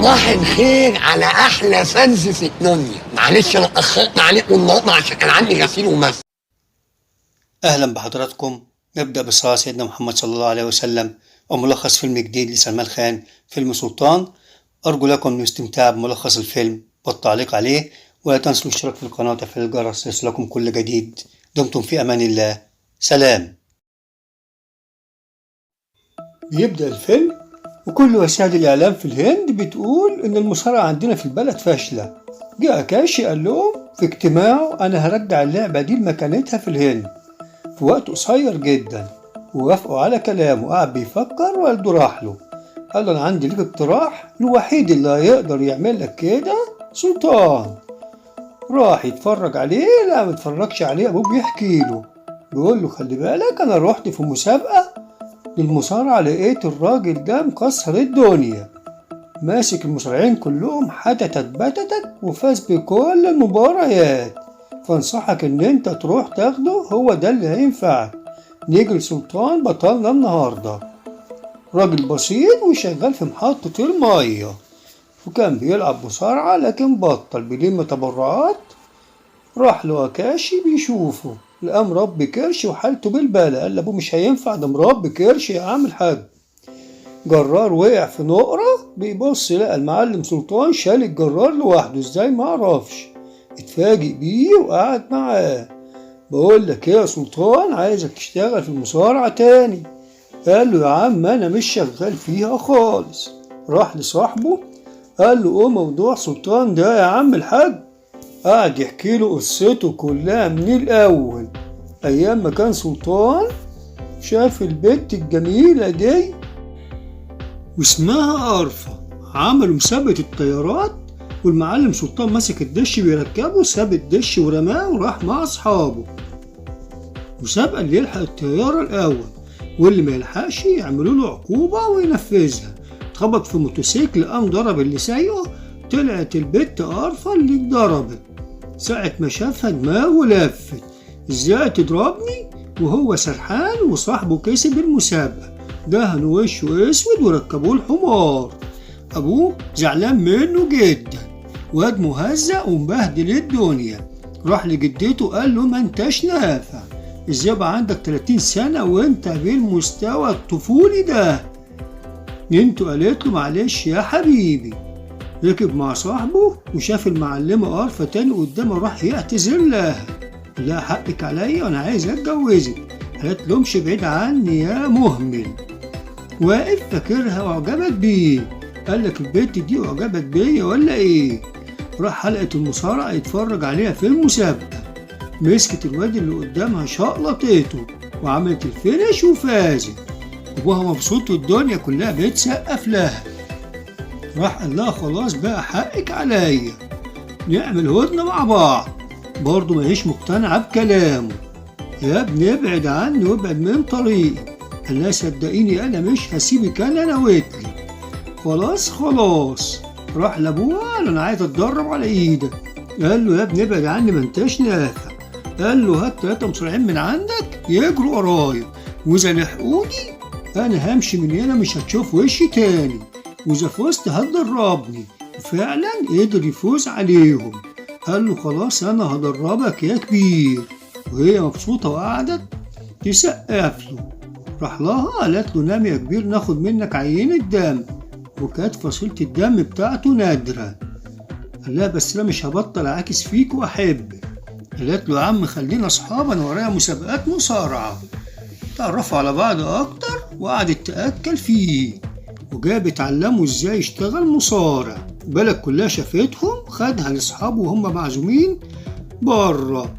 صباح الخير على احلى فانز في الدنيا. معلش انا اتاخرت عليكم النهارده عشان كان عندي غسيل ومسح. أهلا بحضراتكم. نبدأ بصلاة سيدنا محمد صلى الله عليه وسلم وملخص فيلم جديد لسلمان خان، فيلم سلطان. أرجو لكم الاستمتاع بملخص الفيلم والتعليق عليه، ولا تنسوا الاشتراك في القناة وتفعيل الجرس ليصلكم كل جديد. دمتم في أمان الله. سلام. بيبدأ الفيلم وكل وسائل الإعلام في الهند بتقول إن المصارعة عندنا في البلد فاشلة. جاء كاشي قال لهم في اجتماعه أنا هرجع اللعبة دي لمكانتها في الهند في وقت قصير جدا، ووافقوا على كلامه. قعد بيفكر والده راح له قال له أنا عندي ليك اقتراح، الوحيد اللي هيقدر يعمل لك كده سلطان. راح يتفرج عليه، لا متفرجش عليه، أبوه بيحكي له بيقول له خلي بالك أنا رحت في مسابقة للمصارعة لقيت الراجل ده مكسر الدنيا، ماسك المصارعين كلهم حتتت بتتت وفاز بكل المباريات، فانصحك ان انت تروح تاخده، هو ده اللي هينفعك. نيجي لسلطان بطلنا النهارده، راجل بسيط وشغال في محطة المية، وكان بيلعب مصارعة لكن بطل بيلم تبرعات. راح له أكاشي بيشوفه، لقى مربي كرش وحالته بالبالة، قال لأبوه مش هينفع ده مربي كرش يا عم الحاج. جرار وقع في نقرة، بيبص لقى المعلم سلطان شال الجرار لوحده، ازاي معرفش. اتفاجئ بيه وقعد معاه، بقول لك ايه يا سلطان، عايزك تشتغل في المصارعة تاني. قال له يا عم انا مش شغال فيها خالص. راح لصاحبه قال له ايه موضوع سلطان ده يا عم الحاج؟ قعد يحكي له قصته كلها من الاول، ايام ما كان سلطان شاف البت الجميلة دي واسمها أرفة، عملوا مسابقة الطيارات والمعلم سلطان مسك الدش بيركبه، ساب الدش ورماه وراح مع أصحابه. مسابقة اللي يلحق الطيارة الأول واللي ما يلحقش يعملوا له عقوبة وينفذها. اتخبط في موتوسيكل قام ضرب اللي سايقه، طلعت البت أرفة اللي اتضربت. ساعة ما شافها دماغه لفت، ازاي تضربني وهو سرحان وصاحبه كسب المسابقة. دهن وشه اسود وركبوه الحمار. ابوه زعلان منه جدا، واد مهزأ ومبهدل الدنيا. راح لجدته قال له ما انتش نافع، ازاي بقى عندك 30 سنة وانت بالمستوى الطفولي ده؟ انتوا قالت له معلش يا حبيبي. ركب مع صاحبه وشاف المعلمة أرفة تاني قدامه، راح يعتذر لها، لا حقك عليا وانا عايز اتجوزك. قالت له امشي بعيد عني يا مهمل. واقف فاكرها واعجبت بيه، قال لك البنت دي اعجبت بيا ولا ايه؟ راح حلقة المصارعة يتفرج عليها في المسابقة، مسكت الواد اللي قدامها شقلطته وعملت الفينش وفازت. ابوها مبسوط والدنيا كلها بتسقف لها. راح قال لها خلاص بقى حقك عليا، نعمل هدنة مع بعض. برضه ماهيش مقتنعة بكلامه، يا ابني ابعد عني وابعد من طريقي. قال لها صدقيني انا مش هسيبك، انا نويتلي خلاص. راح لابوها قال انا عايز اتدرب على ايدك. قال له يا ابني ابعد عني ما انتش نافع. قال له هات 3 مصارعين من عندك يجروا ورايا، واذا لحقوني انا همشي من هنا مش هتشوف وشي تاني، واذا فزت هتدربني. وفعلا قدر يفوز عليهم. قال له خلاص انا هدربك يا كبير، وهي مبسوطة وقعدت تسقف له. راح لها قالت له نام يا كبير ناخد منك عينة دم، وكانت فصيلة الدم بتاعته نادرة. قال لها بس انا مش هبطل اعاكس فيك واحبك. قالت له يا عم خلينا اصحاب، انا ورايا مسابقات مصارعة. تعرفوا على بعض اكتر وقعدت تأكل فيه، وجاب تعلموا ازاي يشتغل مصارع. البلد كلها شافتهم، خدها لاصحابه وهم معزومين بره.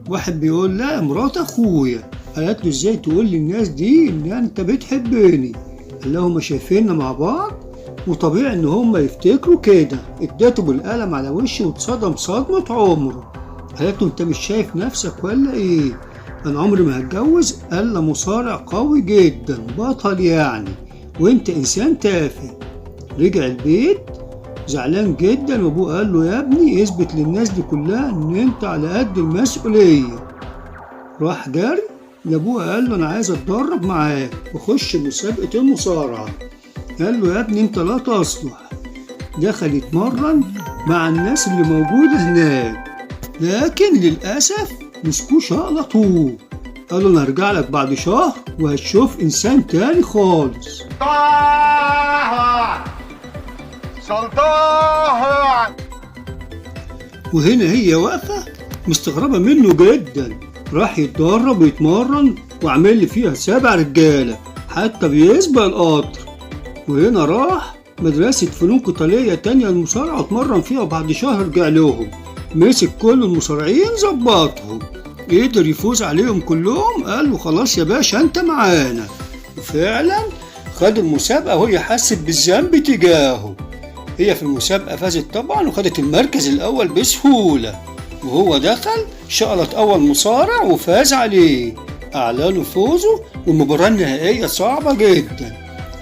واحد بيقول لا مرات اخويا. قالت له ازاي تقول للناس دي ان انت بتحبني؟ قال لهم هما شايفيننا مع بعض وطبيعي ان هما يفتكروا كده. اديته بالقلم على وشه واتصدم صدمة عمره. قالت له انت مش شايف نفسك ولا ايه؟ انا عمري ما هتجوز الا مصارع قوي جدا بطل يعني، وانت انسان تافه. رجع البيت زعلان جدا، وابوه قال له يا ابني اثبت للناس دي كلها ان انت على قد المسؤولية. راح جري لابوه قال له انا عايز اتدرب معاك واخش مسابقة المصارعة. قال له يا ابني انت لا تصلح، دخل يتمرن مع الناس اللي موجودة هناك، لكن للأسف مسكوه شقلطوه. قالوا أنا هرجع لك بعد شهر وهتشوف إنسان تاني خالص. سلطان وهنا هي واقفة مستغربة منه جدا. راح يتدرب ويتمرن وعمل لي فيها 7 رجالة حتى بيسبق القطر. وهنا راح مدرسة فنون قتالية تانية المصارعة اتمرن فيها، وبعد شهر رجع لهم مسك كل المصارعين ظبطهم، قدر يفوز عليهم كلهم. قال له خلاص يا باشا انت معانا. وفعلا خد المسابقة وهي حست بالذنب تجاهه. هي في المسابقة فازت طبعا وخدت المركز الأول بسهولة، وهو دخل شقلط أول مصارع وفاز عليه. أعلنوا فوزه، والمباراة النهائية صعبة جدا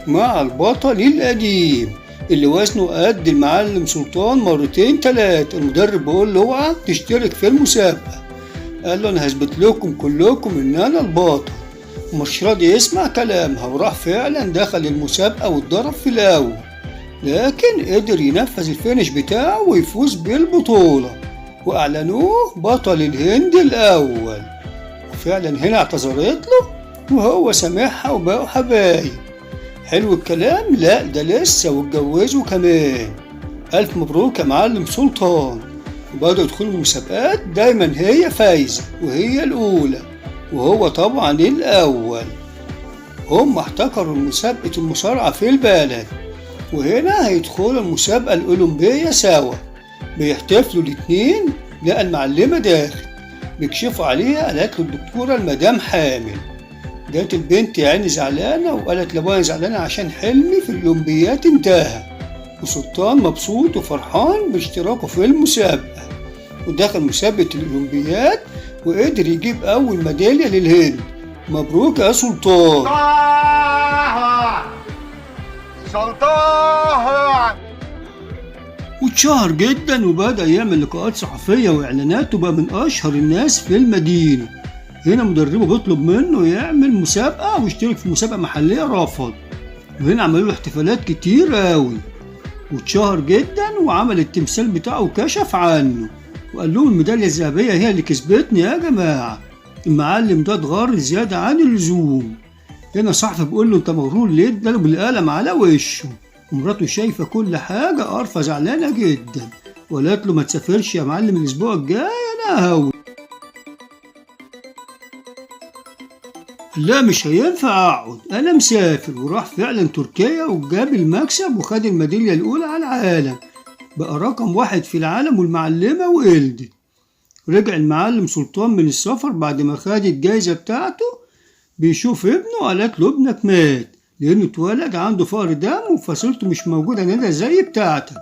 مع البطل القديم اللي وزنه قد المعلم سلطان مرتين 3. المدرب بيقول له اوعى تشترك في المسابقة. قال له أنا هثبت لكم كلكم إن أنا البطل، ومش راضي يسمع كلامها. وراح فعلا دخل المسابقة واتضرب في الأول، لكن قدر ينفذ الفينش بتاعه ويفوز بالبطولة، وأعلنوه بطل الهند الأول. وفعلا هنا اعتذرت له وهو سامحها وبقوا حبايب. حلو الكلام؟ لا ده لسه، واتجوزوا كمان. ألف مبروك يا معلم سلطان. وبدأوا يدخلوا المسابقات دايما هي فايزة وهي الأولى، وهو طبعا الأول. هم احتكروا مسابقة المصارعة في البلد، وهنا هيدخلوا المسابقة الأولمبية سوا. بيحتفلوا الاتنين، لقى المعلمة داخل بيكشفوا عليها. قالت له الدكتورة المدام حامل. جات البنت يعني زعلانة وقالت لابوها زعلانة عشان حلمي في الأولمبيات انتهى. وسلطان مبسوط وفرحان باشتراكه في المسابقة، ودخل مسابقة الأولمبيات وقدر يجيب أول ميدالية للهند. مبروك يا سلطان. سلطان واتشهر جدا وبدأ يعمل لقاءات صحفية وإعلانات وبقى من أشهر الناس في المدينة. هنا مدربه بيطلب منه يعمل مسابقة ويشترك في مسابقة محلية، رفض. وهنا عملوا له احتفالات كتير قوي، واتشهر جدا وعمل التمثال بتاعه وكشف عنه وقال لهم الميدالية الذهبية هي اللي كسبتني يا جماعة. المعلم ده اتغر زيادة عن اللزوم. هنا صحفي بيقول له انت مغرور ليه؟ اداله بالقلم على وشه. ومراته شايفة كل حاجة قرفة زعلانة جدا، وقالت له ما تسافرش يا معلم الأسبوع الجاي أنا هوي. لا مش هينفع أقعد، أنا مسافر. وراح فعلا تركيا وجاب المكسب وخد الميدالية الأولى على العالم، بقى رقم 1 في العالم. والمعلمة وولدت. رجع المعلم سلطان من السفر بعد ما خد الجايزة بتاعته، بيشوف ابنه. قالت له ابنك مات لأنه اتولد عنده فقر دم وفصيلته مش موجودة هنا زي بتاعتك،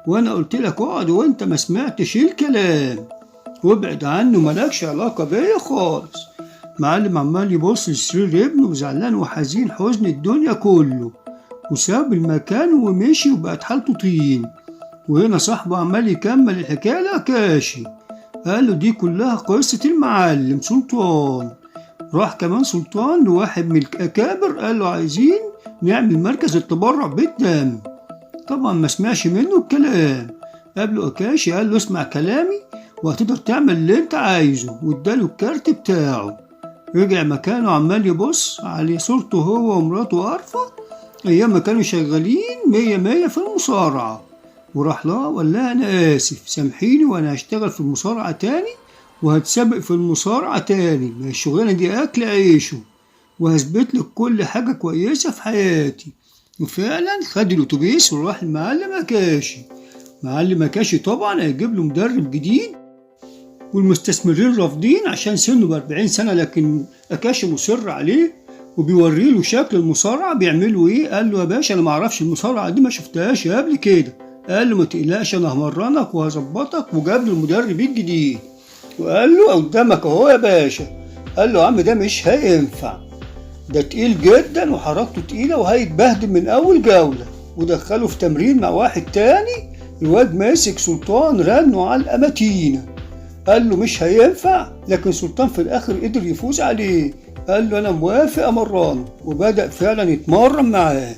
وأنا قلت لك اقعد وأنت ما سمعتش الكلام، وابعد عنه مالكش علاقة بيا خالص. معلم عمال يبص لسرير ابنه وزعلان وحزين حزن الدنيا كله، وساب المكان ومشي وبقت حالته طين. وهنا صاحبه عمال يكمل الحكاية لكاشي. قال له دي كلها قصة المعلم سلطان. راح كمان سلطان لواحد من الأكابر قال له عايزين نعمل مركز التبرع بالدم. طبعا ما سمعش منه الكلام. قابله أكاشي قال له اسمع كلامي وهتقدر تعمل اللي انت عايزه، واداله الكارت بتاعه. رجع مكانه عمال يبص على صورته هو ومراته قرفة أيام ما كانوا شغالين 100 في المصارعة. وراح لها وقال لها أنا آسف سامحيني وأنا هشتغل في المصارعة تاني وهتسابق في المصارعة تاني، ما الشغلانة دي أكل عيشه، وهثبت لك كل حاجة كويسة في حياتي. وفعلا خد الأتوبيس وراح المعلم أكاشي. معلم أكاشي طبعا هيجيب له مدرب جديد، والمستثمرين رافضين عشان سنه ب40 سنة، لكن أكاشي مصر عليه وبيوري له شكل المصارعة بيعملوا إيه. قال له يا باشا أنا معرفش المصارعة دي، ما شفتهاش قبل كده. قال له ما تقلقش أنا همرنك وهظبطك، وجاب له المدرب الجديد وقال له قدامك أهو يا باشا. قال له يا عم ده مش هينفع، ده تقيل جدا وحركته تقيلة وهيتبهدل من أول جولة. ودخله في تمرين مع واحد تاني. الواد ماسك سلطان رنه على الأماتينة. قال له مش هينفع، لكن سلطان في الآخر قدر يفوز عليه. قال له أنا موافق أمرانه، وبدأ فعلا يتمرن معاه.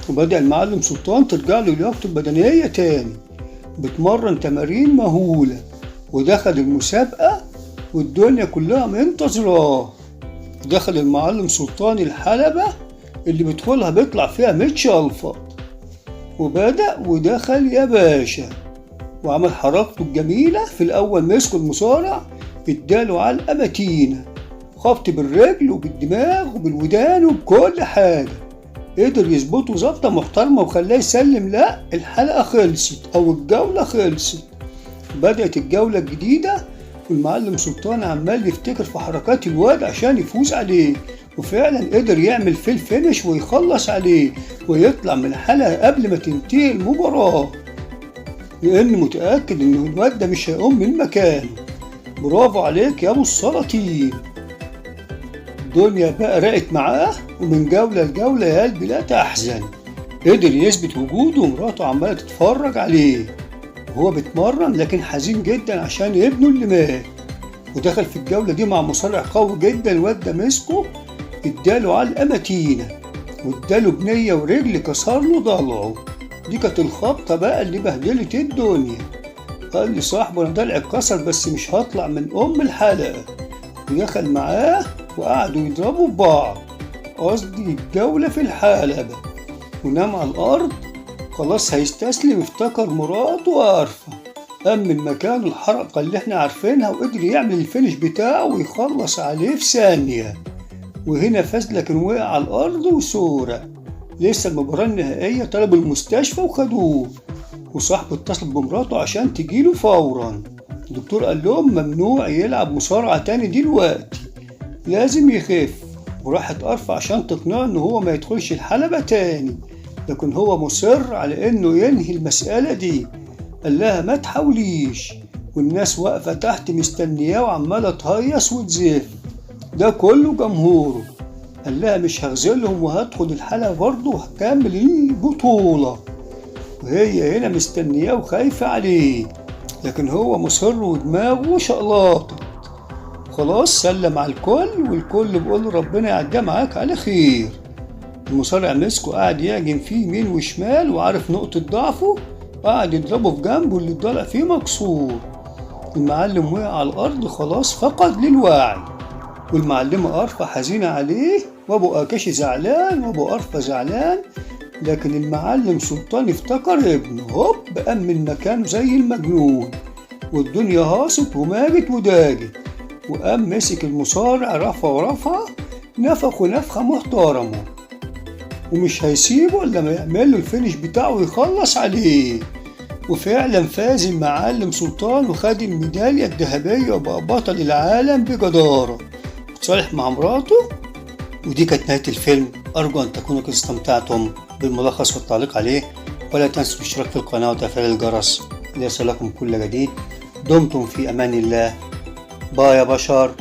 وبدأ المعلم سلطان ترجع له لياقته البدنية تاني، بتمرن تمارين مهولة، ودخل المسابقة والدنيا كلها منتظراه. دخل المعلم سلطان الحلبة اللي بيدخلها بيطلع فيها متشلفط، وبدأ ودخل يا باشا وعمل حركته الجميلة. في الأول مسك المصارع اداله علقة متينة، خبط بالرجل وبالدماغ وبالودان وبكل حاجة، قدر يظبطه ظبطة محترمة وخلاه يسلم. لا، الحلقة خلصت أو الجولة خلصت. بدأت الجولة الجديدة والمعلم سلطان عمال يفتكر في حركات الواد عشان يفوز عليه، وفعلا قدر يعمل في الفينش ويخلص عليه ويطلع من الحلقة قبل ما تنتهي المباراة، لأن متأكد إن الواد ده مش هيقوم من مكانه. برافو عليك يا أبو السلاطين. الدنيا بقى رقت معاه، ومن جولة لجولة يا قلبي لا تحزن، قدر يثبت وجوده ومراته عمالة تتفرج عليه وهو بيتمرن، لكن حزين جدا عشان ابنه اللي مات. ودخل في الجولة دي مع مصارع قوي جدا، الواد ده مسكه اداله علقة متينة واداله بنية ورجل كسر له ضلعه. دي كانت الخبطة بقى اللي بهدلت الدنيا. قال لي صاحبه انا ضلعي اتكسر بس مش هطلع من الحلقة. ودخل معاه وقعدوا يضربوا ببعض، قصدي الجولة في الحلبة، ونام على الأرض خلاص هيستسلم. افتكر مراته وقرفة، قام من مكانه الحركة اللي احنا عارفينها وقدر يعمل الفينش بتاعه ويخلص عليه في ثانية. وهنا فاز لكن وقع على الأرض وسورق. لسه المباراة النهائية طلبوا المستشفى وخدوه، وصاحبه اتصل بمراته عشان تجيله فورا. الدكتور قال لهم ممنوع يلعب مصارعة تاني دلوقتي، لازم يخف. وراحت قرفة عشان تقنعه ان هو ما يدخلش الحلبة تاني، لكن هو مصر على انه ينهي المسألة دي. قال لها ما تحاوليش، والناس واقفة تحت مستنياه وعمالة تهيص وتزف، ده كله جمهوره. قال لها مش هغزلهم وهدخل الحلبة برضه وهكمل البطولة، وهي هنا مستنياه وخايفة عليه، لكن هو مصر ودماغه شقلاطة. خلاص سلم على الكل، والكل بيقول ربنا يعديها معاك على خير. المصارع مسكه قاعد يعجن فيه يمين وشمال وعارف نقطة ضعفه، قاعد يضربه في جنبه اللي اتضلع فيه مكسور. المعلم وقع على الأرض خلاص فقد للوعي، والمعلمة قرفة حزينة عليه، وابو آكاشي زعلان وابو قرفة زعلان. لكن المعلم سلطان افتكر ابنه، هوب قام من مكانه زي المجنون، والدنيا هاصت وماجت وداجت، وقام مسك المصارع رفع نفخه نفخة محترمة، ومش هيسيبه إلا ما يعمل له الفينش بتاعه ويخلص عليه. وفعلا فاز المعلم سلطان وخد الميدالية الذهبية وبقى بطل العالم بجدارة وتصالح مع مراته. ودي كانت نهاية الفيلم. أرجو أن تكونوا قد استمتعتم بالملخص والتعليق عليه، ولا تنسوا الاشتراك في القناة وتفعيل الجرس ليصلكم كل جديد. دمتم في أمان الله. باي يا بشر.